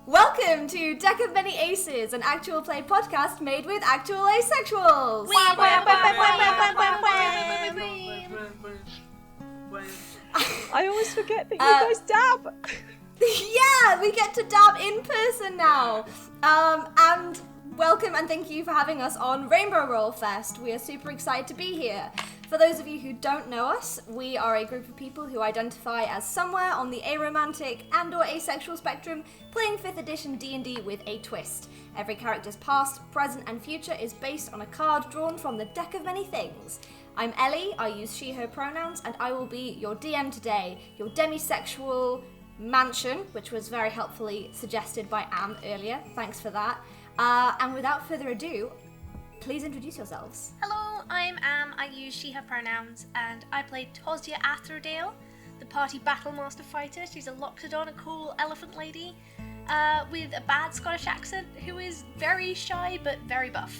Welcome to Deck of Many Aces, an actual play podcast made with actual asexuals. I always forget that you guys dab. Yeah, we get to dab in person now. And welcome and thank you for having us on Rainbow Roll Fest. We are super excited to be here. For those of you who don't know us, we are a group of people who identify as somewhere on the aromantic and or asexual spectrum, playing 5th edition D&D with a twist. Every character's past, present and future is based on a card drawn from the Deck of Many Things. I'm Ellie, I use she, her pronouns, and I will be your DM today, your demisexual mansion, which was very helpfully suggested by Anne earlier. Thanks for that. And without further ado, please introduce yourselves. Hello, I'm Am, I use she, her pronouns, and I play Tosdia Atherdale, the party battlemaster fighter. She's a Loxodon, a cool elephant lady, with a bad Scottish accent, who is very shy but very buff.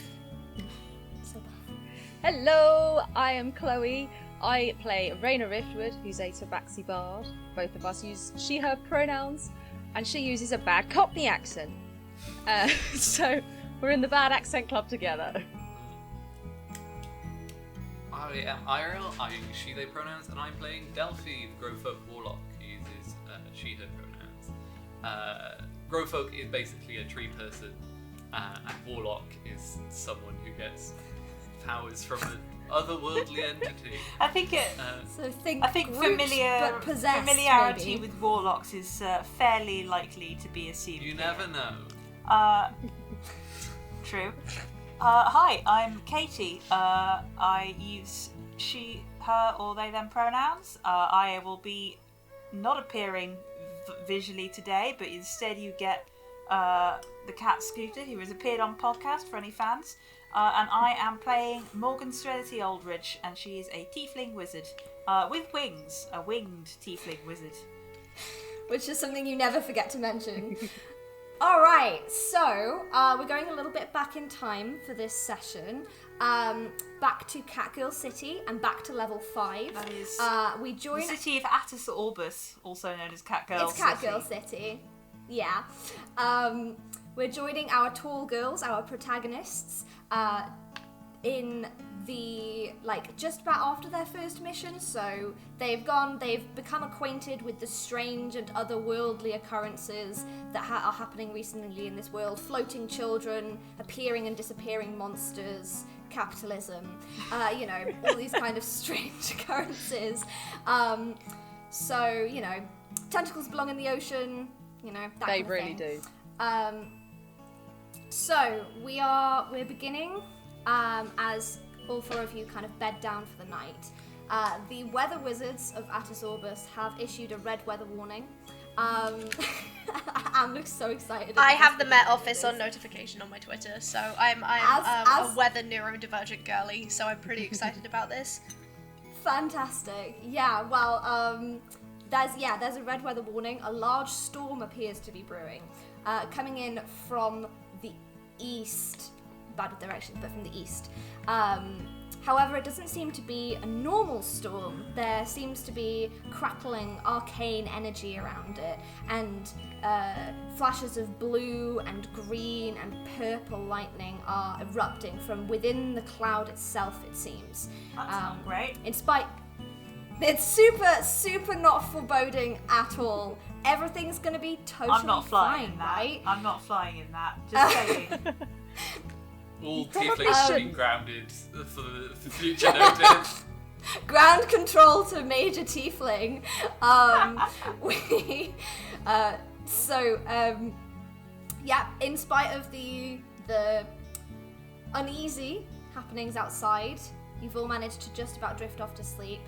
So buff. Hello, I am Chloe. I play Raina Riftwood, who's a tabaxi bard. Both of us use she, her pronouns, and she uses a bad Cockney accent. So we're in the bad accent club together. I am Eiriol, I use she, they pronouns, and I'm playing Delphi, the Growfolk Warlock, who uses she, her pronouns. Growfolk is basically a tree person, and Warlock is someone who gets powers from an otherworldly entity. I think Groot, but possessed, familiarity maybe. with warlocks is fairly likely to be assumed. You never know. True. Hi, I'm Katie. I use she, her, or they, them pronouns. I will be not appearing visually today, but instead you get the cat Scooter, who has appeared on podcast for any fans. And I am playing Morgan Serenity Aldridge, and she is a tiefling wizard with wings, a winged tiefling wizard. Which is something you never forget to mention. Alright, so we're going a little bit back in time for this session. Back to Catgirl City and back to level 5. That is we join the city of Atus Orbus, also known as Catgirl City. It's Catgirl City. Yeah. We're joining our tall girls, our protagonists, in the, just about after their first mission. So they've become acquainted with the strange and otherworldly occurrences that are happening recently in this world. Floating children, appearing and disappearing monsters, capitalism, all these kind of strange occurrences. So, tentacles belong in the ocean, that They kind of really thing. do. So we're beginning as all 4 of you kind of bed down for the night. The weather wizards of Atus Orbus have issued a red weather warning. Anne looks so excited. I have the Met Office on notification on my Twitter, so I'm a weather neurodivergent girly, so I'm pretty excited about this. Fantastic. Yeah, well, there's a red weather warning. A large storm appears to be brewing, coming in from the east, bad direction, but from the east. However, it doesn't seem to be a normal storm. There seems to be crackling arcane energy around it, and flashes of blue and green and purple lightning are erupting from within the cloud itself, it seems. That's not great. It's super, super not foreboding at all. Everything's gonna be totally I'm not flying fine, in that. right? I'm not flying in that. Just saying. All probably tieflings have should. been grounded for future notice. Ground control to Major Tiefling. In spite of the uneasy happenings outside, you've all managed to just about drift off to sleep.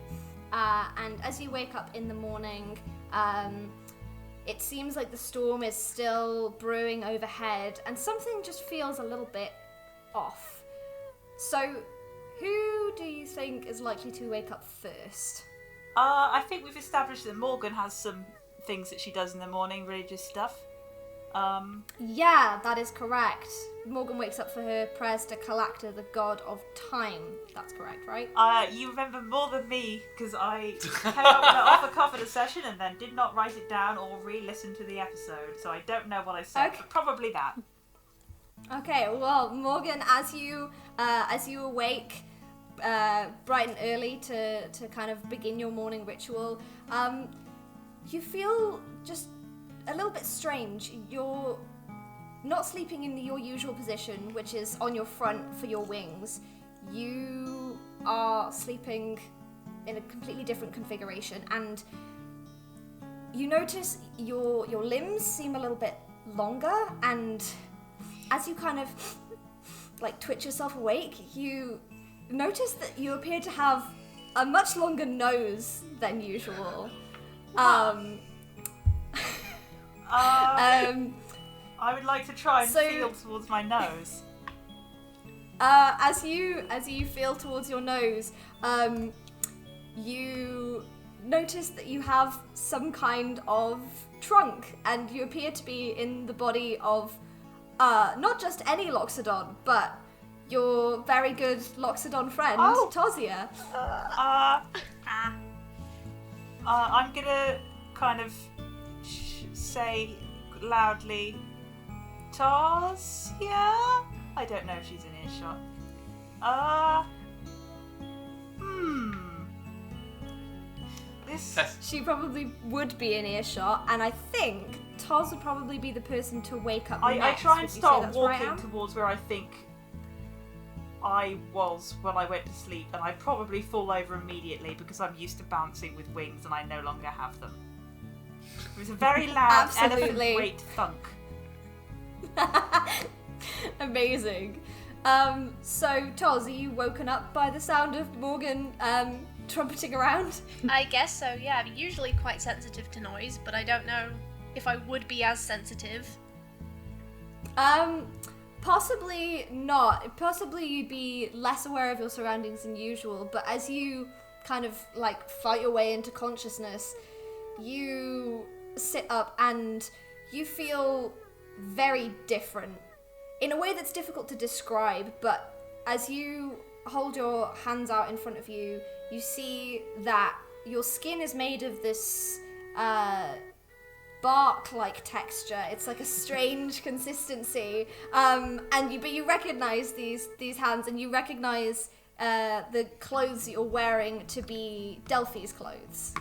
And as you wake up in the morning, it seems like the storm is still brewing overhead, and something just feels a little bit off. So, who do you think is likely to wake up first? I think we've established that Morgan has some things that she does in the morning, religious stuff. Yeah, that is correct. Morgan wakes up for her prayers to Kalacta, the god of time. That's correct, right? You remember more than me, because I came up with it off the cuff of the session and then did not write it down or re-listen to the episode, so I don't know what I said, but probably that. Okay, well, Morgan, as you awake bright and early to kind of begin your morning ritual, you feel just a little bit strange. You're not sleeping in your usual position, which is on your front for your wings. You are sleeping in a completely different configuration, and you notice your limbs seem a little bit longer, and as you kind of like twitch yourself awake, you notice that you appear to have a much longer nose than usual. I would like to try and feel towards my nose. As you feel towards your nose, you notice that you have some kind of trunk, and you appear to be in the body of not just any Loxodon, but your very good Loxodon friend, Tosia. I'm gonna kind of say loudly, Tosia? I don't know if she's in earshot. She probably would be in earshot, and I think Toz would probably be the person to wake up next. I try and start walking right, towards where I think I was when I went to sleep, and I probably fall over immediately because I'm used to bouncing with wings and I no longer have them. It was a very loud elephant weight thunk. Amazing. So Toz, are you woken up by the sound of Morgan trumpeting around? I guess so, yeah. I'm usually quite sensitive to noise, but I don't know if I would be as sensitive. Possibly not. Possibly you'd be less aware of your surroundings than usual, but as you kind of like fight your way into consciousness, you sit up and you feel very different in a way that's difficult to describe, but as you hold your hands out in front of you, you see that your skin is made of this bark-like texture. It's like a strange consistency, but you recognize these hands, and you recognize the clothes that you're wearing to be Delphi's clothes.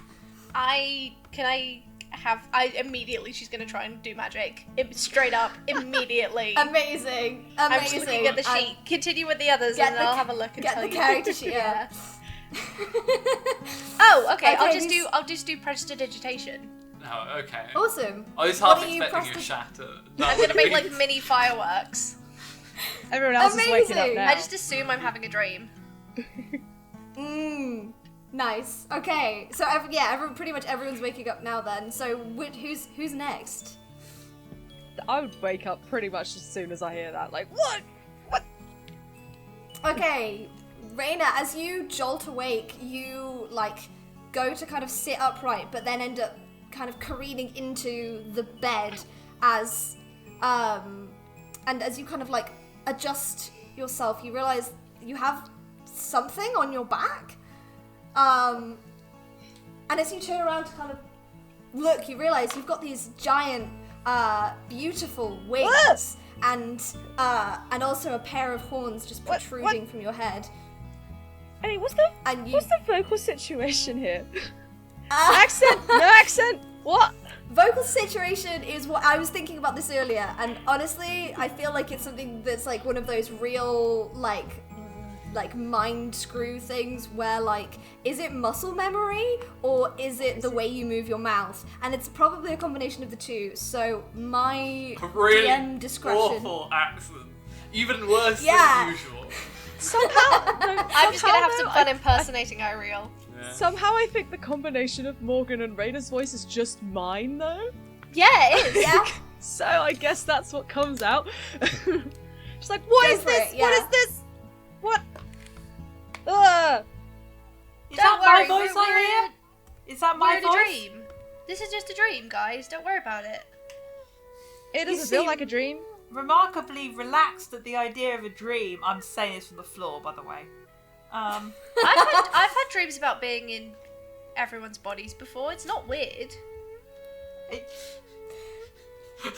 Immediately she's gonna try and do magic. Straight up, immediately. Amazing. I'm just looking at the sheet. Continue with the others and I'll have a look and tell you. Get the character sheet, yeah. Oh, okay. I'll just do prestidigitation. Oh, okay. Awesome. I was half expecting you shatter. I'm gonna make like mini fireworks. Everyone else is waking up now. I just assume I'm having a dream. Nice. Okay. So pretty much everyone's waking up now then. So who's next? I would wake up pretty much as soon as I hear that. Like, what? What? Okay. Raina, as you jolt awake, you like go to kind of sit upright, but then end up kind of careening into the bed as and as you kind of like adjust yourself, you realize you have something on your back. And as you turn around to kind of look, you realize you've got these giant, beautiful wings, and also a pair of horns just protruding from your head. I mean, what's the vocal situation here? No accent. What? Vocal situation is what I was thinking about this earlier, and honestly, I feel like it's something that's like one of those real like mind screw things where like, is it muscle memory or is it the way you move your mouth? And it's probably a combination of the two. So my really DM discretion. Awful accent, even worse than usual. I'm just gonna have some fun impersonating Eiriol. Yeah. Somehow I think the combination of Morgan and Raina's voice is just mine though. Yeah, it is. Yeah. So I guess that's what comes out. She's like, what is this? What is this? What? Is that my voice I hear? Is that my voice? Dream. This is just a dream, guys. Don't worry about it. it doesn't feel like a dream. Remarkably relaxed at the idea of a dream. I'm saying this from the floor, by the way. I've had dreams about being in everyone's bodies before. It's not weird.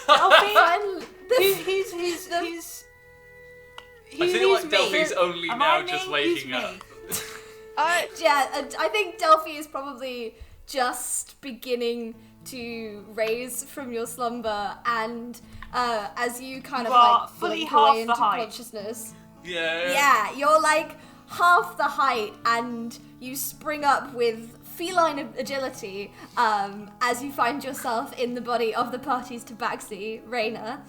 Delphi, who's I feel like Delphi's only Am now I me? just Who's waking me? up. Yeah, and I think Delphi is probably just beginning to raise from your slumber, and as you kind You of are like fully blink half away the into height. consciousness. Yeah. You're like half the height, and you spring up with feline agility as you find yourself in the body of the party's tabaxi, Raina.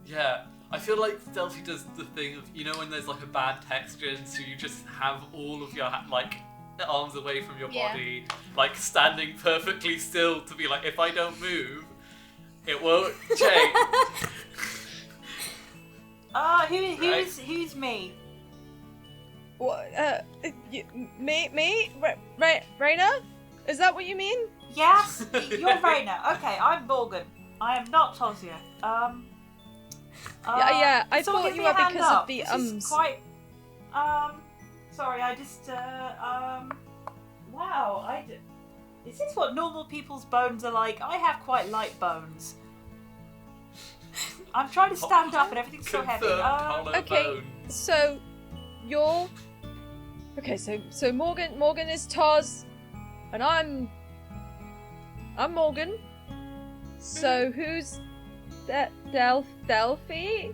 Yeah. I feel like Delphi does the thing of, you know, when there's like a bad texture, and so you just have all of your like arms away from your Yeah. body, like standing perfectly still to be like, if I don't move, it won't change. Who's me? What? Me? Raina? Is that what you mean? Yes, you're Raina. Okay, I'm Morgan. I am not Tosia. Yeah, I someone thought give you me a were hand because up. of the This ums. is quite. Sorry, I just. Wow, Is this what normal people's bones are like? I have quite light bones. I'm trying to stand up and everything's so heavy. Confirmed hollow Okay, bone. so you're okay. So Morgan is Toz, and I'm Morgan. So who's that? Delphi?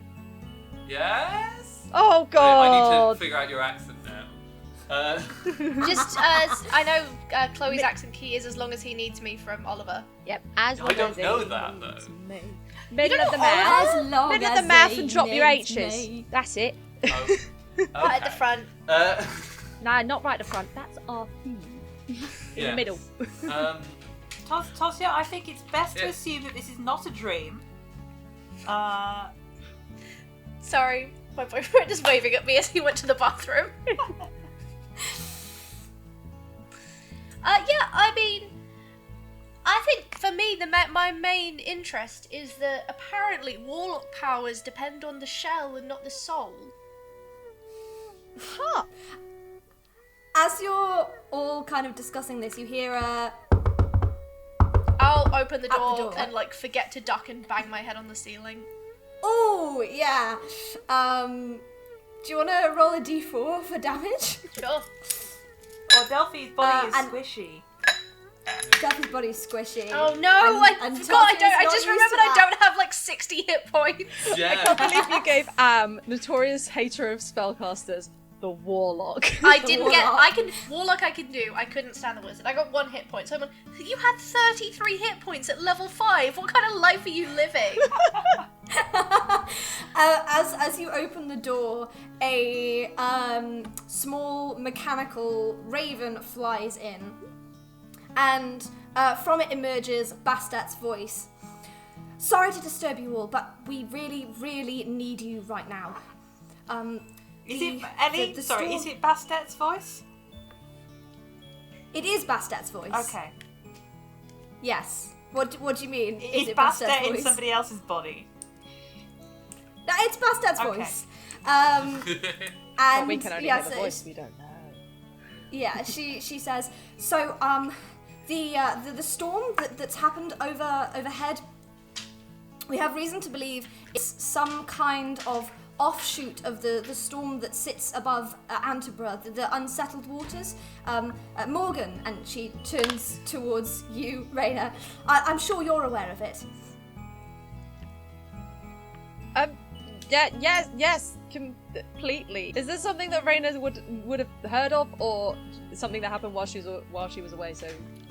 Yes? Oh I need God! to figure out your accent now. Just, I know Chloe's accent key is as long as he needs me from Oliver. Yep. As I don't know that, though. Middle don't of the know mouth. As long Middle of as the mouth they and drop your need H's. me. That's it. Oh, Right at the okay. front. Nah, not right at the front. That's our theme. In yes. the middle. Tosia, I think it's best to Yeah. assume that this is not a dream. Sorry, my boyfriend is waving at me as he went to the bathroom. Yeah, I mean, I think for me, my main interest is that apparently warlock powers depend on the shell and not the soul. Huh. As you're all kind of discussing this, you hear a I'll open the At the door, door. and like forget to duck and bang my head on the ceiling. oh yeah. Do you want to roll a d4 for damage? Sure. Or Delphi's body is and- squishy. Delphi's body's squishy. Oh no, I and forgot. Tosia's I not just used to remembered I that. don't have like 60 hit points. Yeah. I believe you gave notorious hater of spellcasters, the Warlock. I didn't get. Warlock. Warlock. I can do. I couldn't stand the wizard. I got 1 hit point. So I'm like, you had 33 hit points at level 5. What kind of life are you living? As you open the door, a small mechanical raven flies in, and from it emerges Bastet's voice. Sorry to disturb you all, but we really, really need you right now. Is it Ellie? the Sorry, storm- is it Bastet's voice? It is Bastet's voice. Okay. Yes. What do you mean? Is it Bastet Bastet's in voice? somebody else's body? No, it's Bastet's Okay. voice. But And we can only yes, hear the voice, we don't know. yeah, she says. So the storm that's happened overhead, we have reason to believe it's some kind of offshoot of the storm that sits above Antibra, the unsettled waters. Morgan, and she turns towards you, Raina. I'm sure you're aware of it. Yeah, yes, completely. Is this something that Raina would have heard of, or something that happened while she was away? So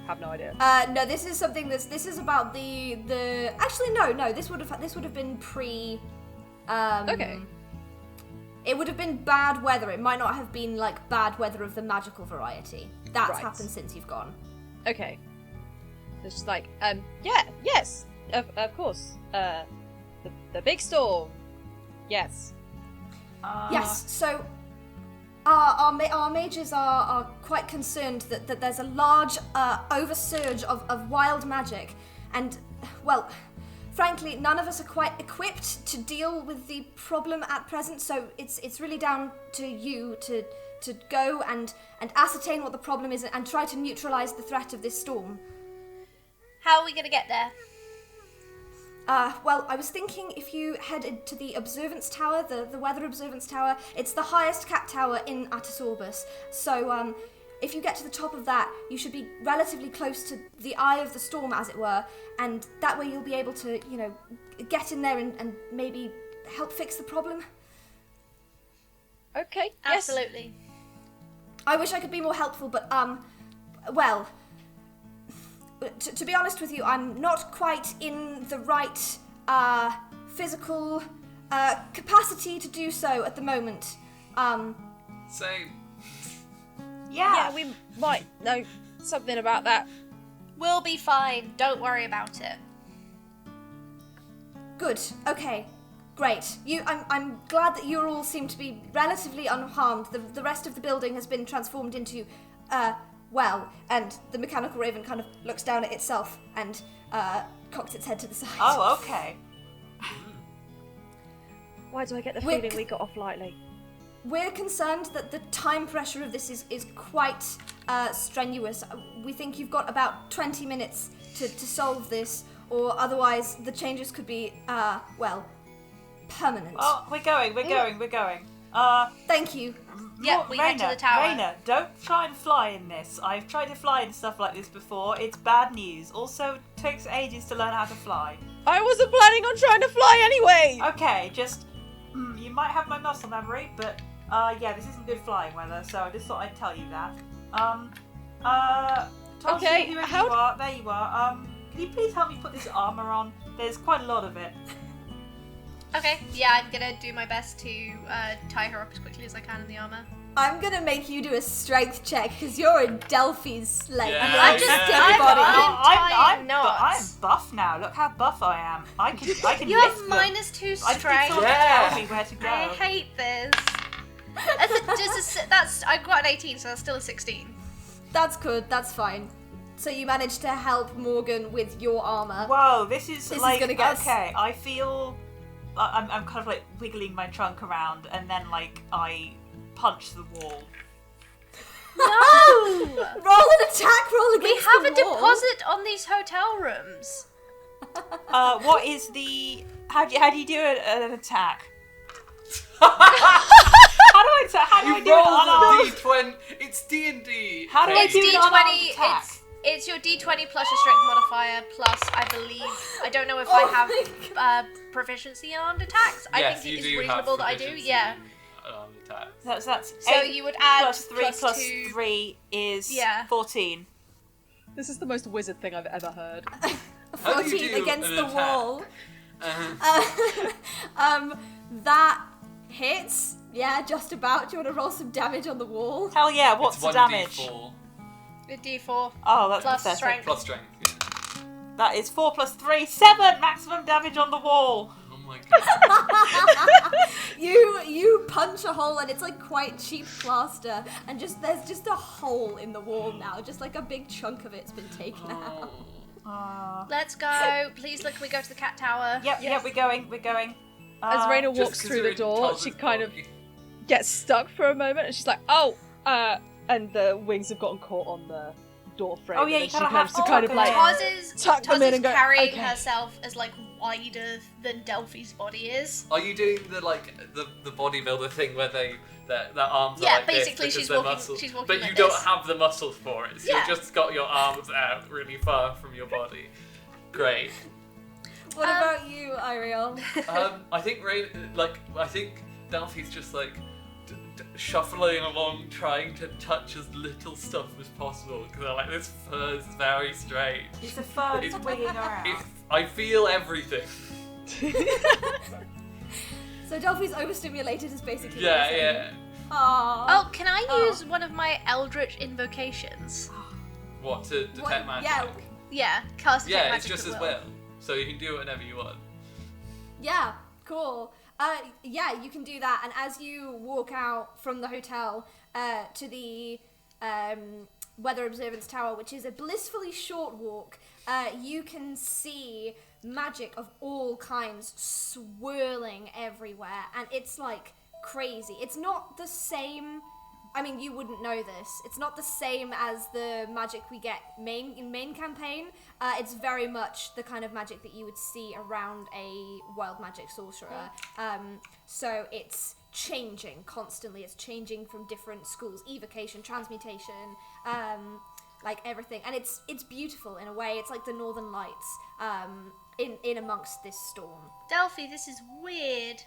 have no idea. No, this is something this is about the actually no, this would have been pre. Okay. It would have been bad weather. It might not have been like bad weather of the magical variety. That's Right. happened since you've gone. Okay. It's just like, yeah, yes, of course. The big storm. Yes. Yes, so our mages are quite concerned that there's a large oversurge of wild magic, and well, frankly, none of us are quite equipped to deal with the problem at present, so it's really down to you to go and ascertain what the problem is and try to neutralize the threat of this storm. How are we gonna get there? Well, I was thinking if you headed to the observance tower, the weather observance tower, it's the highest cat tower in Atus Orbus. So, if you get to the top of that, you should be relatively close to the eye of the storm, as it were, and that way you'll be able to, get in there and maybe help fix the problem. Okay. Absolutely. I wish I could be more helpful, but, well, to be honest with you, I'm not quite in the right, physical, capacity to do so at the moment. Same. Yeah, we might know something about that. We'll be fine. Don't worry about it. Good. Okay. Great. I'm glad that you all seem to be relatively unharmed. The rest of the building has been transformed into, and the mechanical raven kind of looks down at itself and cocks its head to the side. Oh, okay. Why do I get the We're feeling we got off lightly? We're concerned that the time pressure of this is quite strenuous. We think you've got about 20 minutes to solve this, or otherwise the changes could be, permanent. Oh, we're going. Thank you. Yeah, we head to the tower. Raina, don't try and fly in this. I've tried to fly in stuff like this before. It's bad news. Also, it takes ages to learn how to fly. I wasn't planning on trying to fly anyway! Okay, just... you might have my muscle memory, but... this isn't good flying weather, so I just thought I'd tell you that. Tulsi, Okay, you are. There you are. Can you please help me put this armour on? There's quite a lot of it. Okay, yeah, I'm gonna do my best to tie her up as quickly as I can in the armor. I'm gonna make you do a strength check because you're in Delphi's slave. Yeah, I'm just dead body. tying knots. I'm buff now. Look how buff I am. I can You lift have them. -2 I strength. think someone Yeah. tell me where to go. I hate this. I got an 18, so that's still a 16. That's good. That's fine. So you managed to help Morgan with your armor. Whoa, this is like gonna get okay. I feel I'm kind of like wiggling my trunk around, and then like I punch the wall. No! Roll an attack roll We against have the a wall. deposit on these hotel rooms. What is the? How do you do an attack? How do I do You an roll unarmed? the D20. It's D&D. How do I It's do an unarmed D20. attack? It's your D20 plus your strength modifier plus I believe I don't know if I have proficiency in armed attacks. I Yes, think you it do is have reasonable that I do. proficiency Yeah. in armed attacks. That's So 8 you would add plus 3 plus 2. 3 is Yeah. 14. This is the most wizard thing I've ever heard. How do you 14 do against an the attack? wall. That hits. Yeah, just about. Do you want to roll some damage on the wall? Hell yeah! What's It's the damage? 1d4 A D4 Oh, that's plus pathetic. strength. plus strength. Yeah. That is 4 plus 3, 7 maximum damage on the wall. Oh my god. You punch a hole and it's like quite cheap plaster, and there's just a hole in the wall now, just like a big chunk of it's been taken out. Let's go. Please look, can we go to the cat tower? Yep, we're going. As Raina Just walks 'cause through you're the in door, Tulsa's she kind of body. gets stuck for a moment, and she's like, and the wings have gotten caught on the door frame. Oh, yeah, and you then kinda she have has to to kind of tuck like them in. tuck them Taz in is and go, carrying okay. herself as like wider than Delphi's body is. Are you doing the bodybuilder thing where their arms Yeah, are like this basically because she's they're walking- muscles, she's walking but like you don't this. have the muscles for it, so Yeah. you've just got your arms out really far from your body. Great. What about you, Eiriol? I think Delphi's just like shuffling along, trying to touch as little stuff as possible because they're like, this fur is very strange. It's the fur that's wiggling around. I feel everything. So Delphi's overstimulated is basically what Yeah, you're saying. yeah. Aww. Oh, can I Oh. use one of my Eldritch invocations? What, to detect magic? Yeah. Yeah, cast detect Yeah, it's magic just at as will. well. So you can do whatever you want. Yeah, cool. Yeah, you can do that. And as you walk out from the hotel to the Weather Observance Tower, which is a blissfully short walk, you can see magic of all kinds swirling everywhere, and it's like crazy. It's not the same. I mean, you wouldn't know this. It's not the same as the magic we get in main campaign. It's very much the kind of magic that you would see around a wild magic sorcerer. So it's changing constantly. It's changing from different schools, evocation, transmutation, like everything. And it's beautiful in a way. It's like the Northern Lights in amongst this storm. Delphi, this is weird.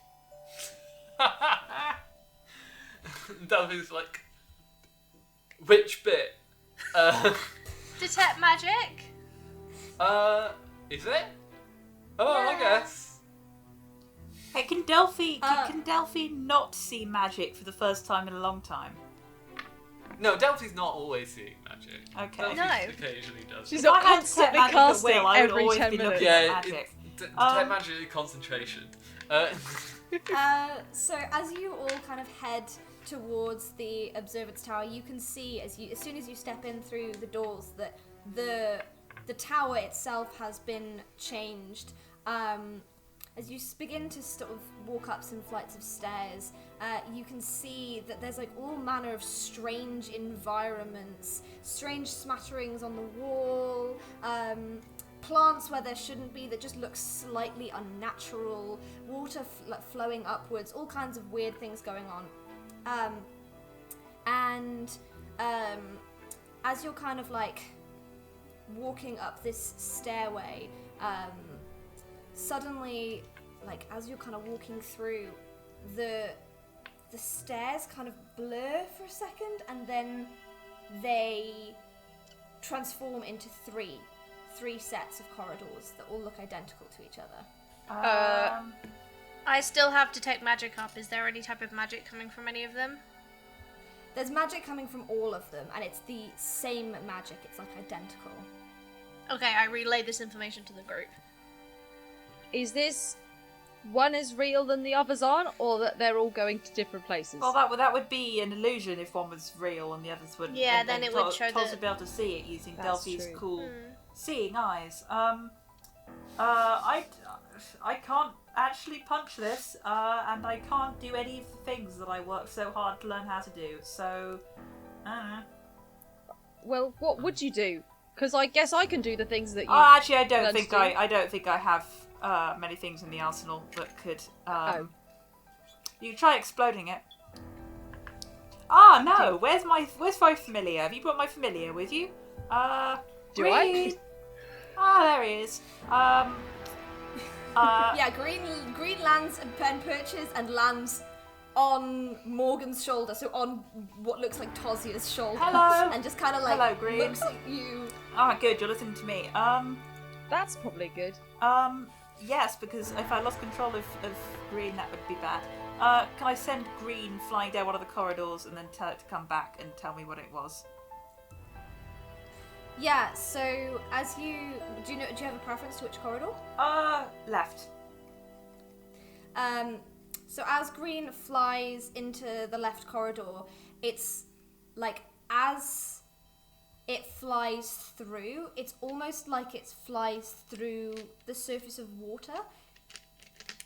Delphi's like, which bit? Detect magic? Is it? Oh, I guess. Hey, can Delphi not see magic for the first time in a long time? No, Delphi's not always seeing magic. Okay. Delphi No. just occasionally does. She's If not I had to set constantly magic at casting will, I would every always 10 be minutes. looking at Yeah, magic. detect magic is concentration. So as you all kind of head towards the observance tower, you can see as soon as you step in through the doors that the tower itself has been changed. As you begin to sort of walk up some flights of stairs, you can see that there's like all manner of strange environments, strange smatterings on the wall, plants where there shouldn't be that just look slightly unnatural, water flowing upwards, all kinds of weird things going on. As you're kind of like walking up this stairway, suddenly, like as you're kind of walking through, the stairs kind of blur for a second, and then they transform into three sets of corridors that all look identical to each other. I still have detect magic up. Is there any type of magic coming from any of them? There's magic coming from all of them, and it's the same magic. It's like identical. Okay, I relay this information to the group. Is this one is real than the others aren't, or that they're all going to different places? Well, that would be an illusion if one was real and the others wouldn't. Yeah, and then it would show Toz that- would be able to see it using That's Delphi's true. cool seeing eyes. I can't actually punch this, and I can't do any of the things that I worked so hard to learn how to do. So, I don't know. Well, what would you do? Because I guess I can do the things that you. Oh, actually, I don't learned think to do. I don't think I have many things in the arsenal that could. You try exploding it. Ah, no. Where's my familiar? Have you brought my familiar with you? Do I? Green. Ah, there he is. Yeah, green lands and perches and lands on Morgan's shoulder, so on what looks like Tozia's shoulder. Hello. And just kind of like Hello, Green. looks at you. Ah, good. You're listening to me. That's probably good. Yes, because if I lost control of Green, that would be bad. Can I send Green flying down one of the corridors and then tell it to come back and tell me what it was? Yeah, so as you do you have a preference to which corridor? Left. So as Green flies into the left corridor, it's like as it flies through, it's almost like it flies through the surface of water.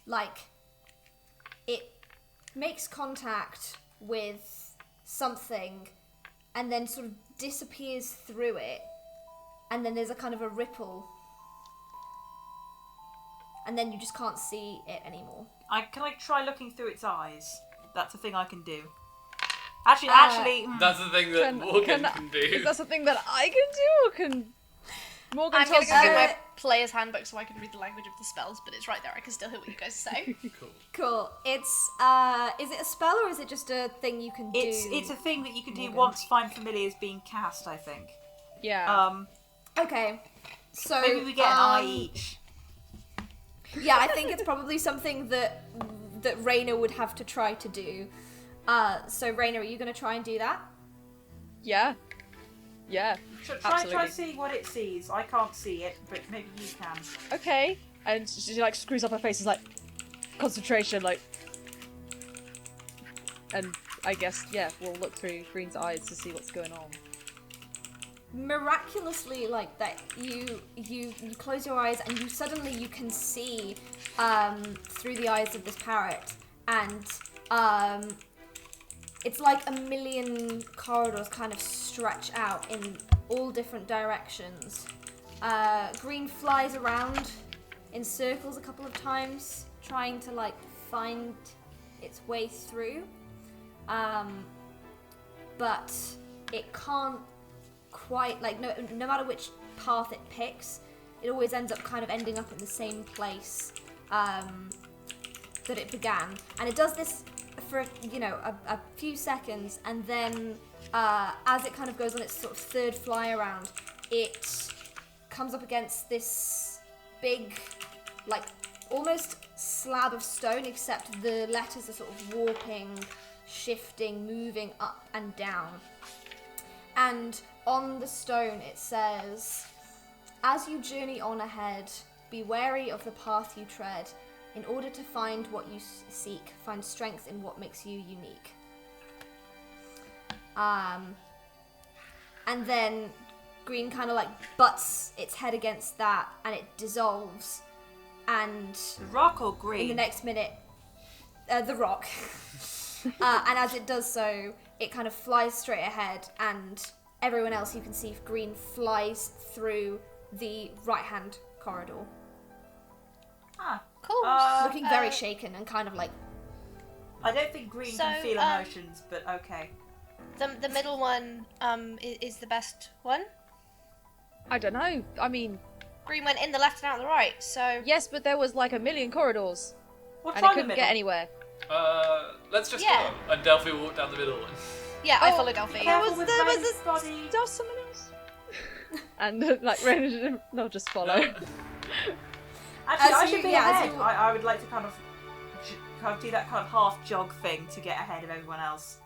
Like it makes contact with something and then sort of disappears through it, and then there's a kind of a ripple, and then you just can't see it anymore. Can I try looking through its eyes? That's a thing I can do. Actually, That's the thing that Morgan can do. Is that something that I can do, or can Morgan I'm going to tells go you? get my player's handbook so I can read the language of the spells, but it's right there. I can still hear what you guys say. Cool. It's is it a spell or is it just a thing you can do? it's a thing that you can do Morgan. once Find Familiar is being cast, I think. Yeah. Okay. So Maybe we get an eye each. Yeah, I think it's probably something that Raina would have to try to do. So Raina, are you going to try and do that? Yeah. Yeah. Try Absolutely. see what it sees. I can't see it, but maybe you can. Okay. And she like screws up her face, is like concentration, like. And I guess we'll look through Green's eyes to see what's going on. miraculously, like that, you close your eyes and you can see through the eyes of this parrot, and it's like a million corridors kind of stretch out in all different directions. Green flies around in circles a couple of times, trying to like find its way through, but it can't quite, like, no matter which path it picks, it always ends up kind of ending up in the same place that it began. And it does this for, a few seconds, and then as it kind of goes on its sort of third fly around, it comes up against this big, like, almost slab of stone, except the letters are sort of warping, shifting, moving up and down. And on the stone it says, "As you journey on ahead, be wary of the path you tread. In order to find what you seek, find strength in what makes you unique." And then Green kind of like butts its head against that, and it dissolves. And The rock or green? in the next minute, the rock. And as it does so, it kind of flies straight ahead, and everyone else, you can see Green flies through the right-hand corridor, Ah, Cool. looking very shaken and kind of like, I don't think green So, can feel emotions, but okay. The middle one is the best one. I don't know. I mean, Green went in the left and out the right, so yes, but there was like a million corridors, We'll and try it the couldn't middle. get anywhere. Let's just Yeah. go. And Delphi will walk down the middle. yeah, I Oh, follow Delphi. Careful with there was Raina's a- body. Does someone else? And like Raina didn't. No, just follow. Actually, I As should you- be yeah, as ahead. you- I would like to kind of do that kind of half jog thing to get ahead of everyone else.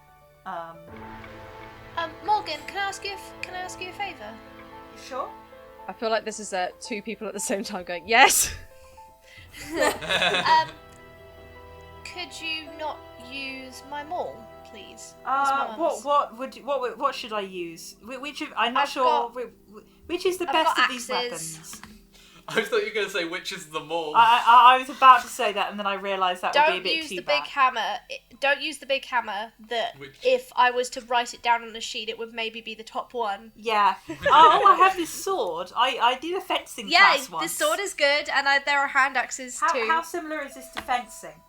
Morgan, can I ask you a favour? You sure? I feel like this is two people at the same time going, yes. Could you not use my maul, please? As arms? What should I use? I'm not I've sure. got- Which is the I've best got of these axes. weapons? I thought you were going to say which is the mole. I was about to say that, and then I realised that would be a Don't bit use too the bad. big hammer. Don't use the big hammer. That Which- if I was to write it down on a sheet, it would maybe be the top one. Yeah. Oh, I have this sword. I did a fencing Yeah, class once. the sword is good, and there are hand axes too. How similar is this to fencing?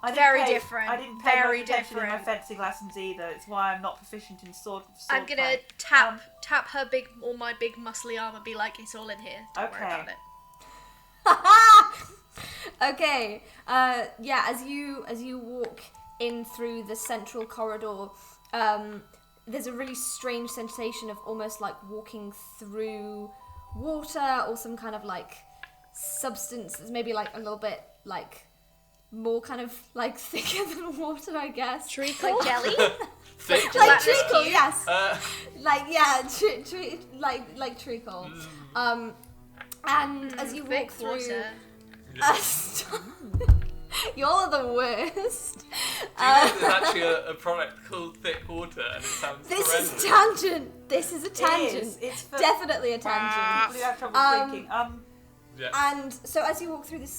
I didn't Very pay- different. I didn't pay Very much attention in my different. fencing lessons either. It's why I'm not proficient in sword I'm gonna play. tap her big, all my big muscly arm, and be like, "It's all in here. Don't worry Okay. about it." okay. Yeah, as you walk in through the central corridor, there's a really strange sensation of almost like walking through water or some kind of like substance that's maybe like a little bit like more kind of like thicker than water, I guess. Treacle? Like jelly. Thick. Like Gelatinous treacle, cube. yes. Uh, Like yeah, like treacle. And as you walk Thick through, water. y'all are the worst. do you know there's actually a product called Thick Water, and it sounds This horrendous. is a tangent. This is a It tangent. is. It's for Definitely a tangent. people who have trouble thinking. Yeah. And so as you walk through this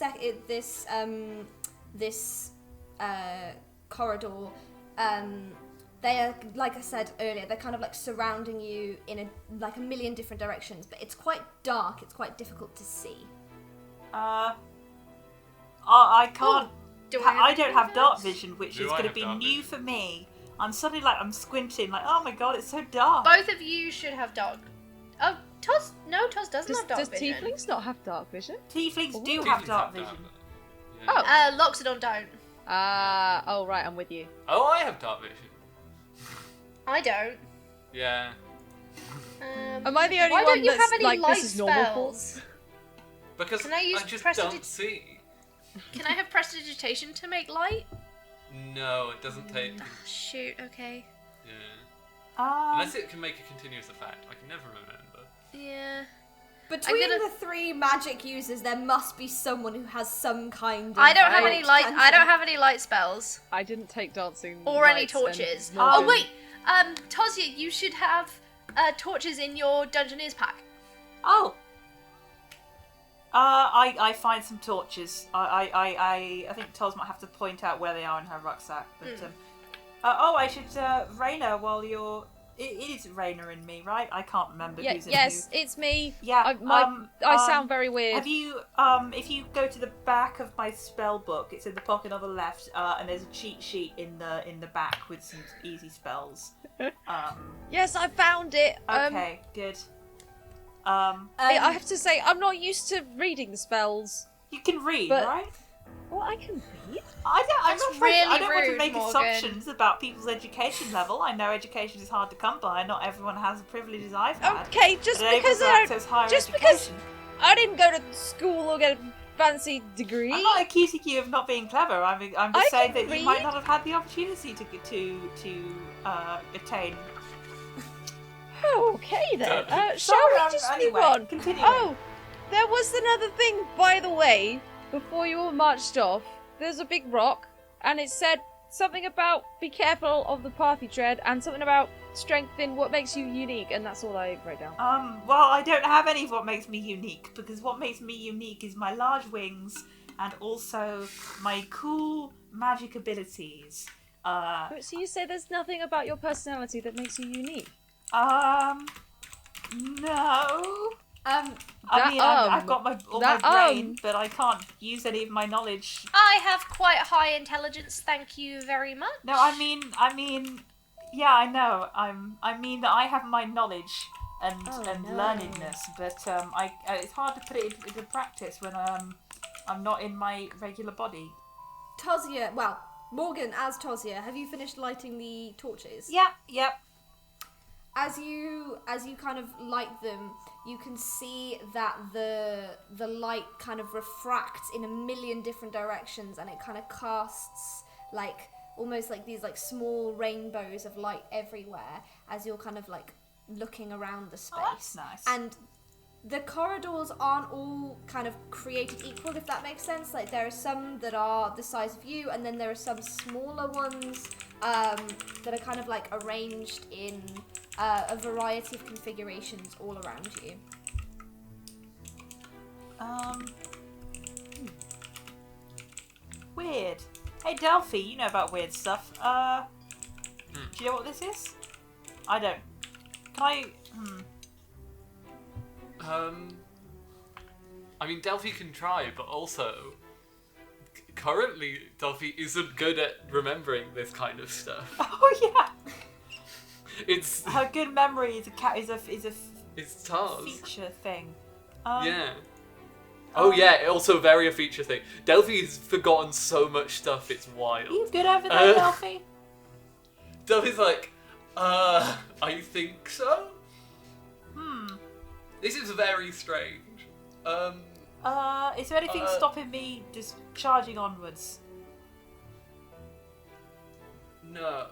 corridor, they are, like I said earlier, they're kind of like surrounding you in a million different directions, but it's quite dark. It's quite difficult to see. I can't. Do I don't have dark vision, which Do is I going to have be dark new vision? for me. I'm suddenly like I'm squinting, like oh my god, it's so dark. Both of you should have dark. Oh, Toz doesn't have dark Does vision. tieflings not have dark vision? Tieflings do Tieflings have dark dark vision. Yeah. Oh. Loxodon don't. Oh right, I'm with you. Oh, I have dark vision. I don't. Yeah. Am I the only Why one don't you that's have any like light this is normal for? spells? Because Can I use just prestidig- don't see. Can I have prestidigitation to make light? No, it doesn't take. Shoot. Okay. Yeah. Unless it can make a continuous effect. I can never remember. Yeah. Between gonna- the three magic users, there must be someone who has some kind of. I don't have Right. any light. I don't have any light spells I didn't take dancing or any lights and torches. Morgan- Oh wait. Tozia, you should have torches in your Dungeoneer's pack. Oh. I find some torches. I think Toz might have to point out where they are in her rucksack. But I should Raina while you're. It is Raina and me, right? I can't remember who's in Yes, who. it's me. Yeah. I sound very weird. Have you if you go to the back of my spell book, it's in the pocket on the left, and there's a cheat sheet in the back with some easy spells. Yes, I found it. Okay, good. I have to say, I'm not used to reading the spells. You can read, but- right? Well, I can read. I'm That's not afraid. I really don't want to rude, make Morgan. assumptions about people's education level. I know education is hard to come by. Not everyone has the privileges I've had. Okay, just They're able because to access higher education. I didn't go to school or get a fancy degree. I'm not accusing you of not being clever. I'm I just saying can that you might read. not have had the opportunity to attain. Okay then. Shall Sorry, we just anyway, move on? continue. Oh, there was another thing, by the way, before you all marched off. There's a big rock, and it said something about be careful of the path you tread, and something about strengthen what makes you unique, and that's all I wrote down. Well, I don't have any of what makes me unique, because what makes me unique is my large wings, and also my cool magic abilities. So you say there's nothing about your personality that makes you unique? No. That, I've got my that, brain, but I can't use any of my knowledge. I have quite high intelligence, thank you very much. No, I mean, yeah, I know. I mean that I have my knowledge and learnedness, but it's hard to put it into practice when I'm not in my regular body. Tosia, well, Morgan as Tosia, have you finished lighting the torches? Yep. As you kind of light them, you can see that the light kind of refracts in a million different directions, and it kind of casts like almost like these like small rainbows of light everywhere as you're kind of like looking around the space. Oh, that's nice. And the corridors aren't all kind of created equal, if that makes sense. Like there are some that are the size of you, and then there are some smaller ones that are kind of like arranged in a variety of configurations all around you. Weird. Hey Delphi, you know about weird stuff. Do you know what this is? I don't. Can I? I mean, Delphi can try, but also currently Delphi isn't good at remembering this kind of stuff. Oh yeah. It's Her good memory is a it's Tars. feature thing. Yeah. Oh yeah, also very a feature thing. Delphi's forgotten so much stuff, it's wild. You good over there, Delphi? Delphi's like, I think so? This is very strange. Is there anything stopping me just charging onwards? No.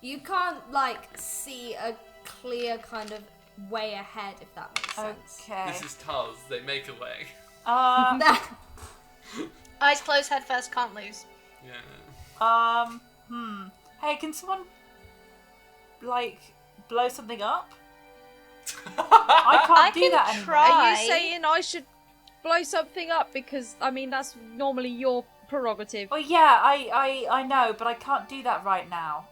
You can't like see a clear kind of way ahead, if that makes sense. Okay. This is Tars, they make a way. Eyes closed, head first, can't lose. Yeah. Hey, can someone like blow something up? I I can't do can that anymore. try. Are you saying I should blow something up? Because, I mean, that's normally your prerogative. Well, yeah, I know, but I can't do that right now.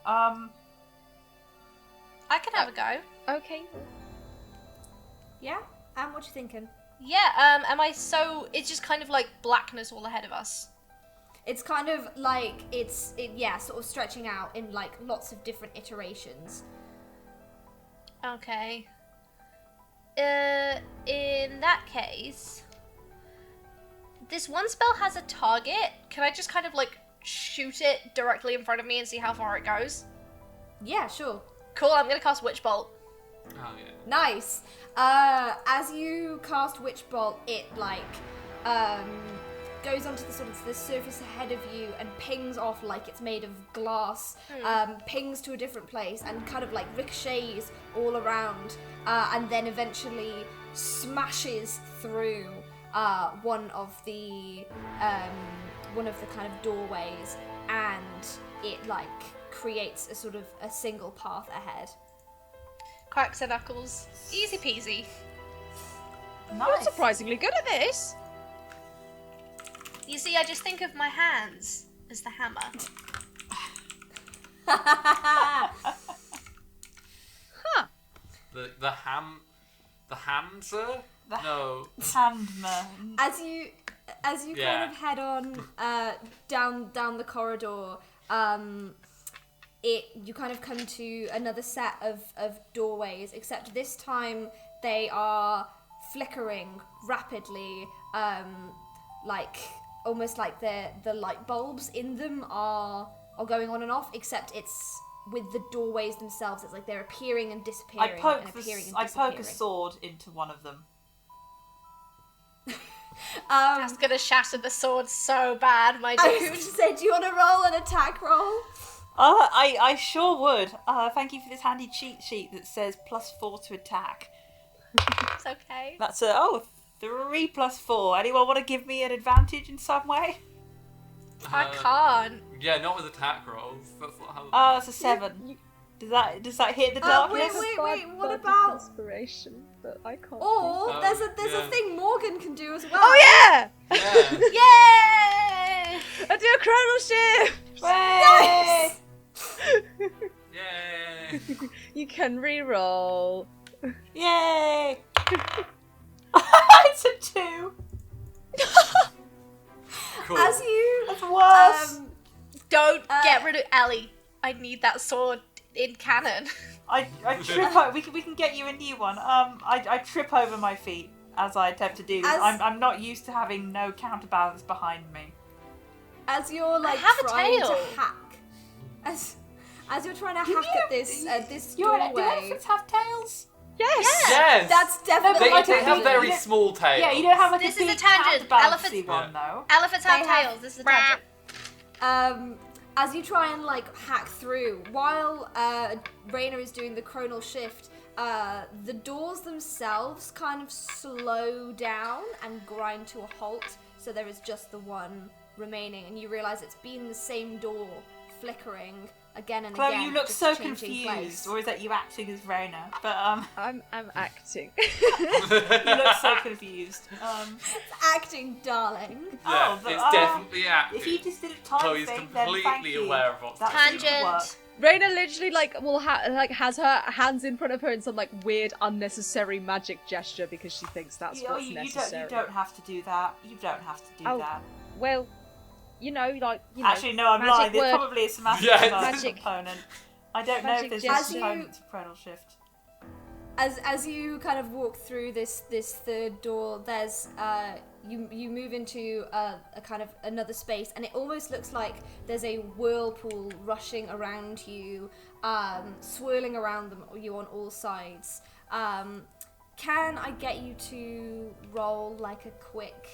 I can have a go. Okay. Yeah? And what you thinking? Yeah, am I so... It's just kind of like blackness all ahead of us. It's kind of like sort of stretching out in like lots of different iterations. Okay. In that case... This one spell has a target. Can I just kind of like shoot it directly in front of me and see how far it goes? Yeah, sure. Cool, I'm gonna cast Witch Bolt. Oh yeah. Nice. As you cast Witch Bolt, it like goes onto the sort of the surface ahead of you and pings off like it's made of glass. Pings to a different place and kind of like ricochets all around, and then eventually smashes through one of the kind of doorways, and it like creates a sort of a single path ahead. Cracks and knuckles. Easy peasy. You're Nice. surprisingly good at this. You see, I just think of my hands as the hammer. Huh. The hamster? No. Handman. As you Yeah. kind of head on down the corridor, you kind of come to another set of doorways, except this time they are flickering rapidly, like almost like the light bulbs in them are going on and off, except it's with the doorways themselves. It's like they're appearing and disappearing. I poke and a sword into one of them. That's gonna shatter the sword so bad, my I was dude. going to say, do you want to roll an attack roll? I sure would. Thank you for this handy cheat sheet that says +4 to attack. It's okay. That's 3 + 4. Anyone want to give me an advantage in some way? I can't. Yeah, not with attack rolls. That's not how. Oh, that's a 7. Does that hit the darkness? Wait, what about... Inspiration, but I can't. Or Oh, there's a yeah. thing Morgan can do as well. Oh yeah! Yeah. Yay! I do a chronal shift. Way! Yay! You can re-roll. Yay! It's a 2. Cool. As you That's worse. Don't get rid of Ellie. I need that sword in canon. I trip. We can get you a new one. I trip over my feet as I attempt to do this. As- I'm not used to having no counterbalance behind me. as you're like have a trying tail. to hack, as you're trying to hack at this Do doorway. elephants have tails? Yes. Yes. That's definitely They, like they a have big- very yeah. small tails. Yeah, you don't have like This a is a big tangent. counterbalancey Elephants- one though. Elephants have They have- tails. This is a tangent. As you try and like hack through, while Raina is doing the chronal shift, the doors themselves kind of slow down and grind to a halt. So there is just the one remaining, and you realize it's been the same door flickering again and Chloe, again. you look just so changing confused, place. or is that you acting as Raina? But I'm acting. you look so confused. Acting, darling. Yeah, but, it's definitely acting. If you just did a time Chloe's thing, then thank completely you. aware of what's That happening. seems to work. Tangent. Raina literally has her hands in front of her in some like weird unnecessary magic gesture because she thinks that's what's necessary. You don't have to do that. You don't have to do Oh, that. Well, Actually, no, I'm magic lying. There's word. probably a semantic Yeah. Magic- component. I don't know if magic there's gesture. a component to chronal shift. As you kind of walk through this third door, there's you move into a kind of another space, and it almost looks like there's a whirlpool rushing around you, swirling around you on all sides. Can I get you to roll like a quick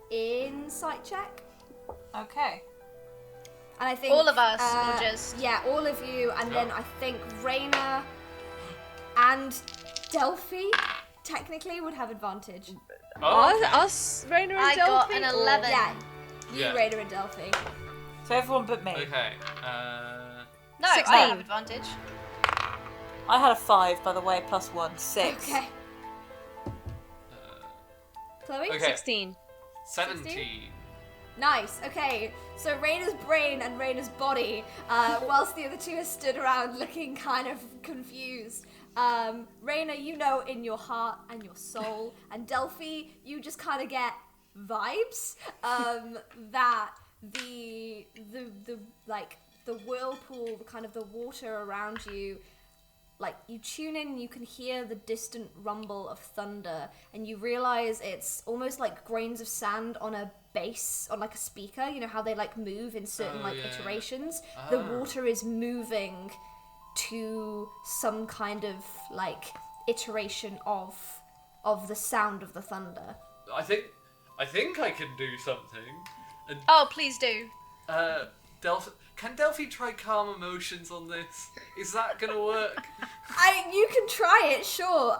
insight check? Okay. And I think All of us, or just- yeah, all of you, and then I think Raina and Delphi technically would have advantage. Oh, okay. Us, Raina and I got Delphi, an or- 11. Yeah, you, Yeah. Raina, and Delphi. So everyone but me. Okay. No, 16. I have advantage. I had a 5, by the way, +1, 6. Okay. Chloe? Okay. 16. 17. Nice. Okay. So Raina's brain and Raina's body, whilst the other two are stood around looking kind of confused. Raina, you know in your heart and your soul, and Delphi, you just kind of get vibes that the like the whirlpool, kind of the water around you. Like, you tune in and you can hear the distant rumble of thunder, and you realize it's almost like grains of sand on a bass, on like a speaker. You know how they like move in certain iterations? The water is moving to some kind of like iteration of the sound of the thunder. I think I can do something. And, Oh, please do. Delphi, can Delphi try calm emotions on this? Is that gonna work? You can try it, sure.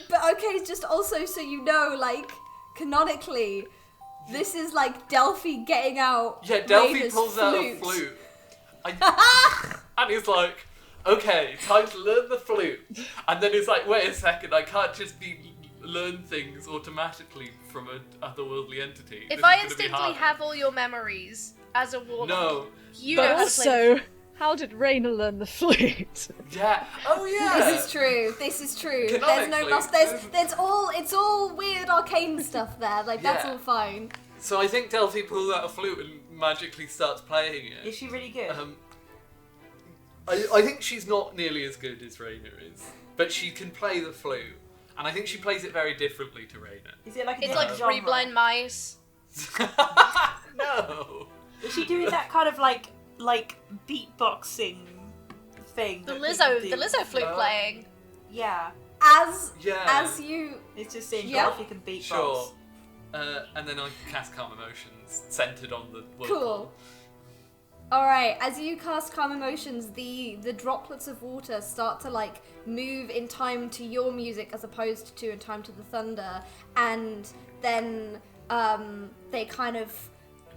But okay, just also so you know, like, canonically, this is like Delphi getting out. Yeah, Delphi Raina's pulls out a flute. and he's like, okay, time to learn the flute. And then he's like, wait a second, I can't just learn things automatically from an otherworldly entity. If This I is gonna be instinctively harder. have all your memories as a warlock, No. you But know how to play. also, how did Raina learn the flute? Yeah. Oh yeah. This is true. This is true. There's no Canonically. it's all weird arcane stuff there. Like that's Yeah. all fine. So I think Delphi pulls out a flute and magically starts playing it. Is she really good? I think she's not nearly as good as Raina is, but she can play the flute, and I think she plays it very differently to Raina. Is it like a It's like different Three genre? Blind Mice. No. Is she doing that kind of like beatboxing thing? The that Lizzo, people the do? Lizzo flute playing. Yeah, As Yeah. you it's just seeing Yeah. Delphi can beatbox. Sure. And then I cast Calm Emotions, centered on the word. cool. Alright, as you cast Calm Emotions, the droplets of water start to like move in time to your music as opposed to in time to the thunder, and then they kind of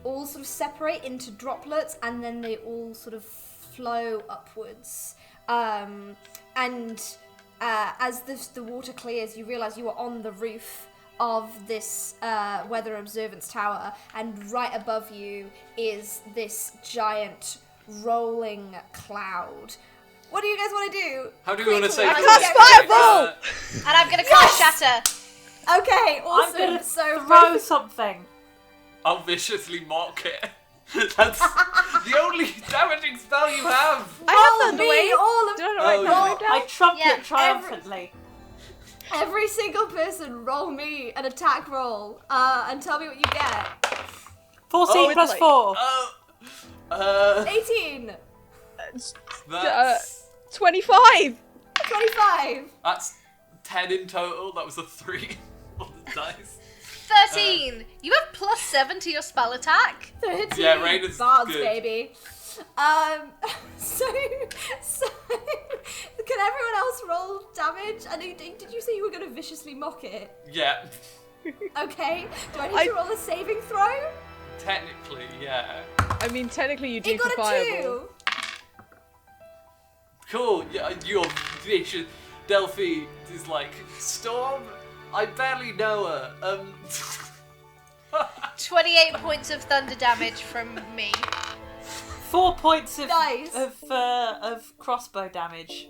all sort of separate into droplets, and then they all sort of flow upwards. As the water clears, you realise you are on the roof of this weather observance tower, and right above you is this giant rolling cloud. What do you guys want to do? How do you want to say? Quickly. Cast fireball! And I'm gonna cast Shatter. Okay, awesome. I'm gonna So throw something. I'll viciously mock it. That's the only damaging spell you have. I roll have me Thunderwave. all of Do I not Oh, write yeah. Thunderwave down? I trumpet Yeah, triumphantly. every single person roll me an attack roll and tell me what you get. 14 Oh, plus like- 4. 18, That's 25! 25, that's 10 in total. That was a 3 on the dice. 13. You have +7 to your spell attack. 13. Yeah, Raina's Bards, good. baby. So can everyone else roll damage? I know, did you say you were going to viciously mock it? Yeah, Okay. Do I need to roll a saving throw? technically, yeah. I mean, technically you do It got for a fireball. 2. Cool. Yeah, you're vicious. Delphi is like, Storm. I barely know her. 28 points of thunder damage from me. 4 points of Nice. of crossbow damage.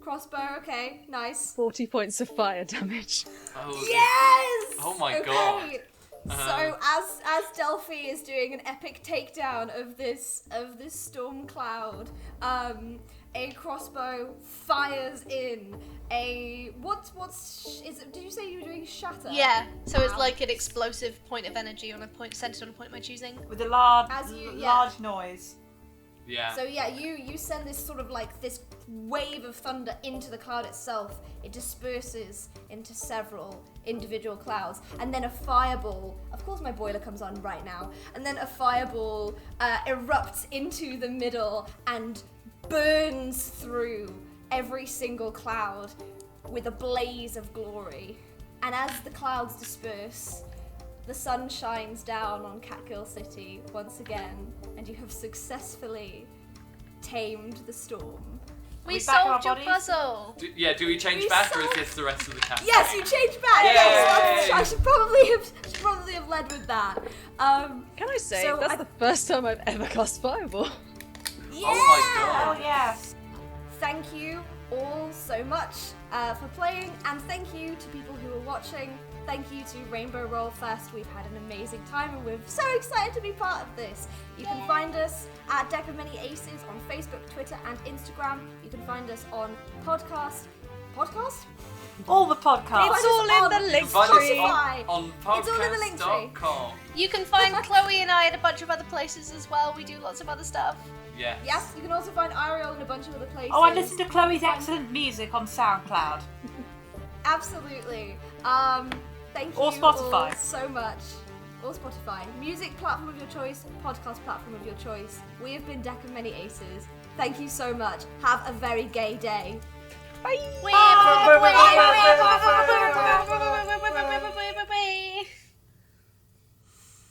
Crossbow, okay, nice. 40 points of fire damage. Oh, Yes! Oh my Okay. God. So as Delphi is doing an epic takedown of this storm cloud, a crossbow fires in a did you say you were doing shatter? Yeah, so it's Wow. like an explosive point of energy on a point centered on a point of my choosing. With a large, As you- yeah. large noise. Yeah. So yeah, you send this sort of like this wave of thunder into the cloud itself. It disperses into several individual clouds, and then a fireball. Of course, my boiler comes on right now. And then a fireball erupts into the middle and burns through every single cloud with a blaze of glory. And as the clouds disperse, the sun shines down on Catgirl City once again, and you have successfully tamed the storm. We we back our solved your bodies? puzzle. Do we change We back, or is solved- this the rest of the campaign? Yes, you changed back. Yay! Yes, I should probably have led with that. Can I say, So that's I- the first time I've ever cast fireball. Yeah! Oh my God. Oh yes. Thank you all so much for playing, and thank you to people who are watching. Thank you to Rainbow Roll Fest. We've had an amazing time, and we're so excited to be part of this. You can find us at Deck of Many Aces on Facebook, Twitter, and Instagram. You can find us on podcast. All the podcasts. It's all in the link Find us tree. on It's all in the link tree. podcast.com. You can find Chloe and I at a bunch of other places as well. We do lots of other stuff. Yes. Yes, you can also find Eiriol in a bunch of other places. Oh, I listened to Chloe's excellent music on SoundCloud. Absolutely. Thank you Or Spotify. all so much. Or Spotify. Music platform of your choice, podcast platform of your choice. We have been Deck of Many Aces. Thank you so much. Have a very gay day. Bye! Wait,